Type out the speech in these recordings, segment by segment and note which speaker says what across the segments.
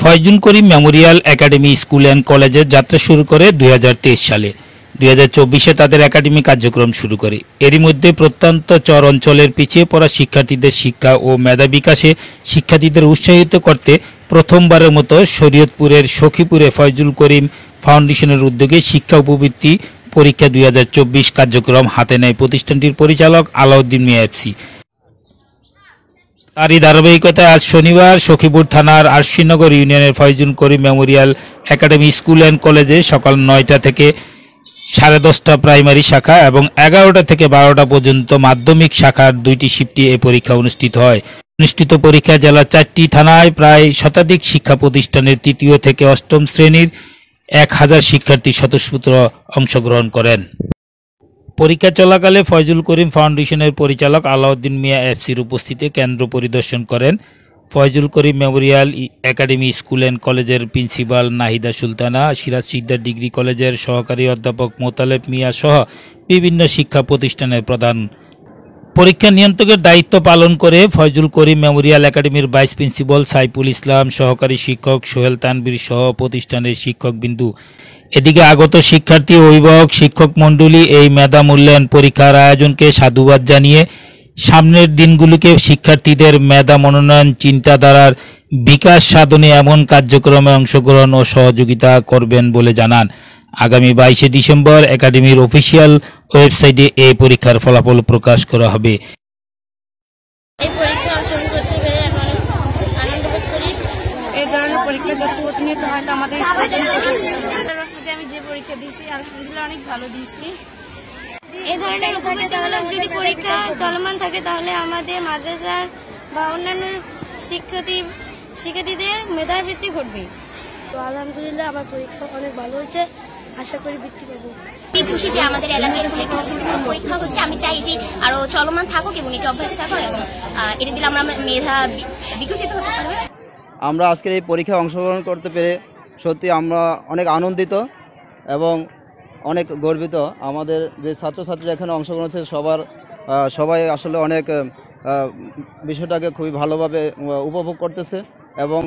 Speaker 1: Faizul Karim memorial academy school and কলেজের যাত্রা শুরু করে 2023 সালে। 2024-এ তাদের একাডেমি কার্যক্রম শুরু করে। এরই মধ্যে প্রত্যন্ত চর অঞ্চলের পিছিয়ে পড়া শিক্ষার্থীদের শিক্ষা ও মেধা বিকাশে শিক্ষার্থীদের উৎসাহিত করতে প্রথমবারের মতো শরীয়তপুরের সখীপুরে ফয়জুল করিম ফাউন্ডেশনের উদ্যোগে শিক্ষা উপবৃত্তি পরীক্ষা 2024 কার্যক্রম হাতে নেয় প্রতিষ্ঠানটির পরিচালক আলাউদ্দিন মিয়া এফসি। তারই ধারাবাহিকতায় আজ শনিবার সখীপুর থানার আরশিনগর ইউনিয়নের Faizul Karim memorial academy school and কলেজে সকাল 9টা থেকে 10:30 প্রাইমারি শাখা এবং 11টা থেকে 12টা পর্যন্ত মাধ্যমিক শাখার 2টি শিফটে এই পরীক্ষা অনুষ্ঠিত হয়। অনুষ্ঠিত পরীক্ষায় জেলার 4টি থানায় প্রায় শতাধিক শিক্ষা প্রতিষ্ঠানের 3য় থেকে 8ম শ্রেণীর 1000 শিক্ষার্থী স্বতঃস্ফূর্ত অংশগ্রহণ করেন। পরীক্ষা চলাকালে ফয়জুল করিম ফাউন্ডেশনের পরিচালক আলাউদ্দিন মিয়া এফসির উপস্থিতিতে কেন্দ্র পরিদর্শন করেন। Faizul Karim memorial academy school and কলেজের প্রিন্সিপাল নাহিদা সুলতানা, সিরাজ শিকদার ডিগ্রি কলেজের সহকারী অধ্যাপক মোতালেব মিয়া সহ বিভিন্ন শিক্ষা প্রতিষ্ঠানের প্রধান। পরীক্ষা নিয়ন্ত্রকের দায়িত্ব পালন করে ফয়জুল করিম মেমোরিয়াল একাডেমির ভাইস প্রিন্সিপাল সাইফুল ইসলাম, সহকারী শিক্ষক সোহেল তানবীর সহ প্রতিষ্ঠানের শিক্ষকবৃন্দ। এদিকে আগত শিক্ষার্থী, অভিভাবক, শিক্ষক মণ্ডলী এই মেধা মূল্যায়ন পরীক্ষার আয়োজনকে সাধুবাদ জানিয়ে সামনের দিনগুলিকে শিক্ষার্থীদের মেধা মনোনয়ন চিন্তাধারার বিকাশ সাধনে এমন কার্যক্রমে অংশগ্রহণ ও সহযোগিতা করবেন বলে জানান। আগামী 22শে ডিসেম্বর একাডেমির অফিসিয়াল ওয়েবসাইটে এই পরীক্ষার ফলাফল প্রকাশ করা হবে।
Speaker 2: এই পরীক্ষা অংশগ্রহণ করতে পেরে আমি অনেক আনন্দ বোধ করি।
Speaker 3: এই ধরনের পরীক্ষা যত প্রতিনিয়ত হয় তো আমাদের
Speaker 2: আমি যে পরীক্ষা দিয়েছি আলহামদুলিল্লাহ অনেক ভালো দিয়েছি। এই ধরনের উপবৃত্তিমূলক যদি পরীক্ষা চলমান থাকে তাহলে আমাদের মাদ্রাসার বা অন্যান্য শিক্ষার্থীদের মেধাবৃত্তি ঘটবে।
Speaker 3: তো আলহামদুলিল্লাহ আমার পরীক্ষা অনেক ভালো হয়েছে, আশা করি বৃত্তি পাবো।
Speaker 4: আমি খুশি যে আমাদের এলাকায় পরীক্ষা হচ্ছে। আমি চাই যে আরো চলমান থাকুক এবং এটা অব্যাহত থাকুক এবং এটা দিলে আমরা মেধা বিকশিত হতে পারবো।
Speaker 5: আমরা আজকের এই পরীক্ষায় অংশগ্রহণ করতে পেরে সত্যি আমরা অনেক আনন্দিত এবং অনেক গর্বিত। আমাদের যে ছাত্রছাত্রীরা এখানে অংশগ্রহণ হচ্ছে সবাই আসলে অনেক বিষয়টাকে খুবই ভালোভাবে উপভোগ করতেছে এবং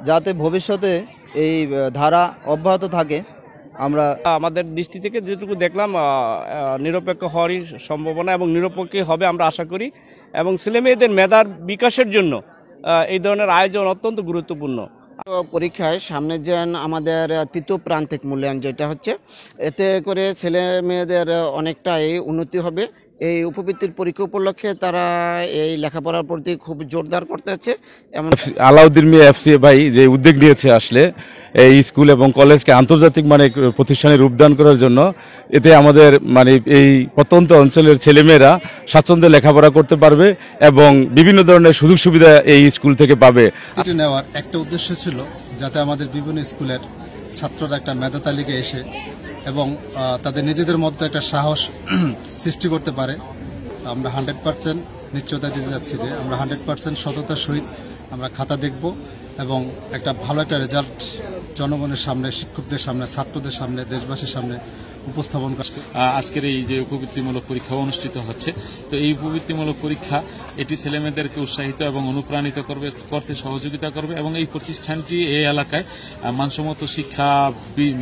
Speaker 5: যাতে ভবিষ্যতে এই ধারা অব্যাহত থাকে। আমরা
Speaker 6: আমাদের দৃষ্টি থেকে যেটুকু দেখলাম নিরপেক্ষ হওয়ারই সম্ভাবনা এবং নিরপেক্ষই হবে আমরা আশা করি এবং ছেলেমেয়েদের মেধার বিকাশের জন্য এই ধরনের আয়োজন অত্যন্ত গুরুত্বপূর্ণ।
Speaker 7: পরীক্ষায় সামনে যেন আমাদের তৃতীয় প্রান্তিক মূল্যায়ন যেটা হচ্ছে, এতে করে ছেলে মেয়েদের অনেকটাই উন্নতি হবে। এই উপবৃত্তির পরীক্ষা উপলক্ষে তারা এই লেখাপড়ার প্রতি খুব জোরদার করতে হচ্ছে। এমন
Speaker 8: আলাউদ্দিন মিয়া এফসি ভাই যে উদ্যোগ নিয়েছে আসলে এই স্কুল এবং কলেজকে আন্তর্জাতিক মানে প্রতিষ্ঠানে রূপদান করার জন্য, এতে আমাদের মানে এই প্রত্যন্ত অঞ্চলের ছেলেমেয়েরা স্বাচ্ছন্দ্যে লেখাপড়া করতে পারবে এবং বিভিন্ন ধরনের সুযোগ সুবিধা এই স্কুল থেকে পাবে।
Speaker 9: নেওয়ার একটা উদ্দেশ্য ছিল যাতে আমাদের বিভিন্ন স্কুলের ছাত্ররা একটা মেধা তালিকায় এসে এবং তাদের নিজেদের মধ্যে একটা সাহস সৃষ্টি করতে পারে। আমরা 100% নিশ্চয়তা দিতে যাচ্ছি যে আমরা 100% সততার সহিত আমরা খাতা দেখব এবং একটা ভালো একটা রেজাল্ট জনগণের সামনে, শিক্ষকদের সামনে, ছাত্রদের সামনে, দেশবাসীর সামনে উপস্থাপন করছে।
Speaker 10: আজকের এই যে উপবৃত্তিমূলক পরীক্ষা অনুষ্ঠিত হচ্ছে, তো এই উপবৃত্তিমূলক পরীক্ষা এটি ছেলেমেয়েদেরকে উৎসাহিত এবং অনুপ্রাণিত করতে সহযোগিতা করবে এবং এই প্রতিষ্ঠানটি এই এলাকায় মানসম্মত শিক্ষা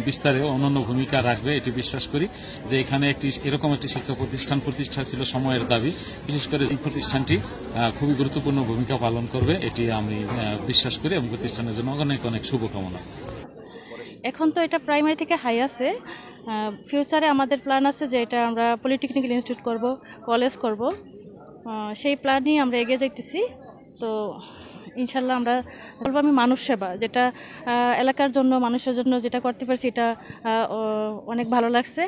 Speaker 10: বিস্তারে অনন্য ভূমিকা রাখবে এটি বিশ্বাস করি। যে এখানে এরকম একটি শিক্ষা প্রতিষ্ঠা ছিল সময়ের দাবি। বিশেষ করে এই প্রতিষ্ঠানটি খুবই গুরুত্বপূর্ণ ভূমিকা পালন করবে এটি আমি বিশ্বাস করি এবং প্রতিষ্ঠানের জন্য অনেক অনেক শুভকামনা।
Speaker 3: এখন তো এটা প্রাইমারি থেকে হাই আছে, ফিউচারে আমাদের প্ল্যান আছে যে এটা আমরা পলিটেকনিক্যাল ইনস্টিটিউট করব, কলেজ করব, সেই প্ল্যান নিয়ে আমরা এগিয়ে যাইতেছি। তো ইনশাল্লাহ আমরা বলবো আমি মানব সেবা যেটা এলাকার জন্য, মানুষের জন্য যেটা করতে পারছি এটা অনেক ভালো লাগছে।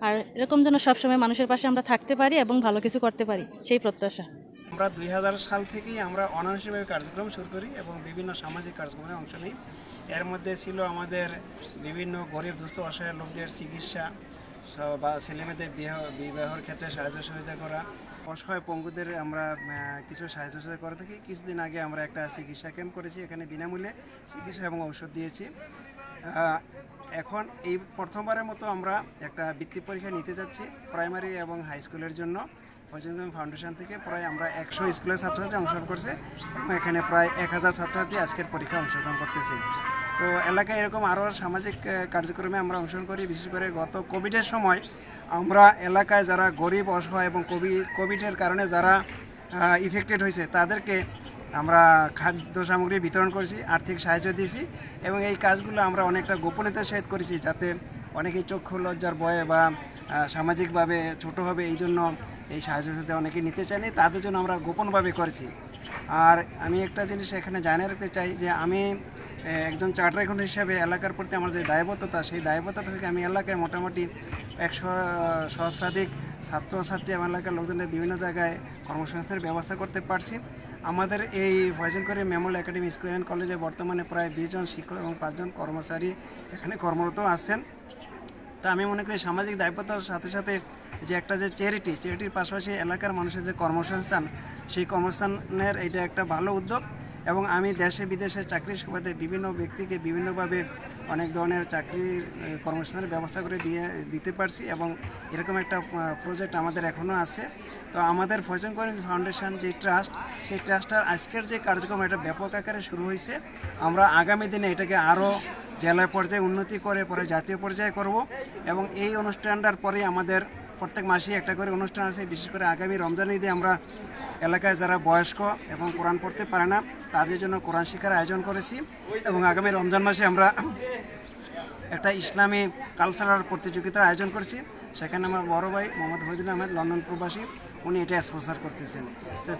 Speaker 3: আর এরকম যেন সবসময় মানুষের পাশে আমরা থাকতে পারি এবং ভালো কিছু করতে পারি সেই প্রত্যাশা।
Speaker 11: আমরা 2000 সাল থেকেই আমরা অনানুষ্ঠানিকভাবে কার্যক্রম শুরু করি এবং বিভিন্ন সামাজিক কার্যক্রমে অংশ নিই। এর মধ্যে ছিল আমাদের বিভিন্ন গরিব দুস্থ অসহায় লোকদের চিকিৎসা বা ছেলেমেয়েদের বিবাহের ক্ষেত্রে সাহায্য সহযোগিতা করা, অসহায় পঙ্গুদের আমরা কিছু সাহায্য সহযোগিতা করে থাকি। কিছুদিন আগে আমরা একটা চিকিৎসা ক্যাম্প করেছি, এখানে বিনামূল্যে চিকিৎসা এবং ঔষধ দিয়েছি। এখন এই প্রথমবারের মতো আমরা একটা বৃত্তি পরীক্ষা নিতে যাচ্ছি প্রাইমারি এবং হাই স্কুলের জন্য। ফয়জুল করিম ফাউন্ডেশন থেকে প্রায় আমরা 100 স্কুলের ছাত্রছাত্রী অংশগ্রহণ করছে এবং এখানে প্রায় 1000 ছাত্রছাত্রী আজকের পরীক্ষা অংশগ্রহণ করতেছে। তো এলাকায় এরকম আরও সামাজিক কার্যক্রমে আমরা অংশগ্রহণ করি। বিশেষ করে গত কোভিডের সময় আমরা এলাকায় যারা গরিব অসহায় এবং কোভিডের কারণে যারা ইফেক্টেড হয়েছে তাদেরকে আমরা খাদ্য সামগ্রী বিতরণ করেছি, আর্থিক সাহায্য দিয়েছি এবং এই কাজগুলো আমরা অনেকটা গোপনীয়তার সহিত করেছি, যাতে অনেকেই চক্ষু লজ্জার ভয়ে বা সামাজিকভাবে ছোট হবে এই জন্য এই সাহায্য সাথে অনেকে নিতে চায়নি, তাদের জন্য আমরা গোপনভাবে করেছি। আর আমি একটা জিনিস এখানে জানিয়ে রাখতে চাই যে আমি একজন চার্টার অ্যাকাউন্ট হিসাবে এলাকার প্রতি আমার যে দায়বদ্ধতা, সেই দায়বদ্ধতা থেকে আমি এলাকায় মোটামুটি 100 সহস্রাধিক ছাত্রছাত্রী এবং এলাকার লোকজনের বিভিন্ন জায়গায় কর্মসংস্থানের ব্যবস্থা করতে পারছি। আমাদের এই Faizul Karim memorial academy school and কলেজে বর্তমানে প্রায় 20 জন শিক্ষক এবং 5 জন কর্মচারী এখানে কর্মরত আছেন। তা আমি মনে করি সামাজিক দায়বদ্ধতার সাথে সাথে যে একটা যে চ্যারিটির পাশাপাশি এলাকার মানুষের যে কর্মসংস্থান, সেই কর্মসংস্থানের এটা একটা ভালো উদ্যোগ এবং আমি দেশে বিদেশে চাকরির সুবাদে বিভিন্ন ব্যক্তিকে বিভিন্নভাবে অনেক ধরনের চাকরির কর্মসংস্থানের ব্যবস্থা করে দিতে পারছি এবং এরকম একটা প্রজেক্ট আমাদের এখনও আছে। তো আমাদের ফয়জুল করিম ফাউন্ডেশন যে ট্রাস্ট, সেই ট্রাস্টটার আজকের যে কার্যক্রম এটা ব্যাপক আকারে শুরু হয়েছে। আমরা আগামী দিনে এটাকে আরও জেলা পর্যায়ে উন্নতি করে পরে জাতীয় পর্যায়ে করব এবং এই অনুষ্ঠানটার পরে আমাদের প্রত্যেক মাসেই একটা করে অনুষ্ঠান আছে। বিশেষ করে আগামী রমজান ঈদে আমরা এলাকায় যারা বয়স্ক এবং কোরআন পড়তে পারে না তাদের জন্য কোরআন শিক্ষার আয়োজন করেছি এবং আগামী রমজান মাসে আমরা একটা ইসলামী কালচারাল প্রতিযোগিতার আয়োজন করেছি। সেখানে আমার বড় ভাই মোহাম্মদ ফরিদুল আহমেদ লন্ডন প্রবাসী, উনি এটা স্পন্সর করতেছেন। তো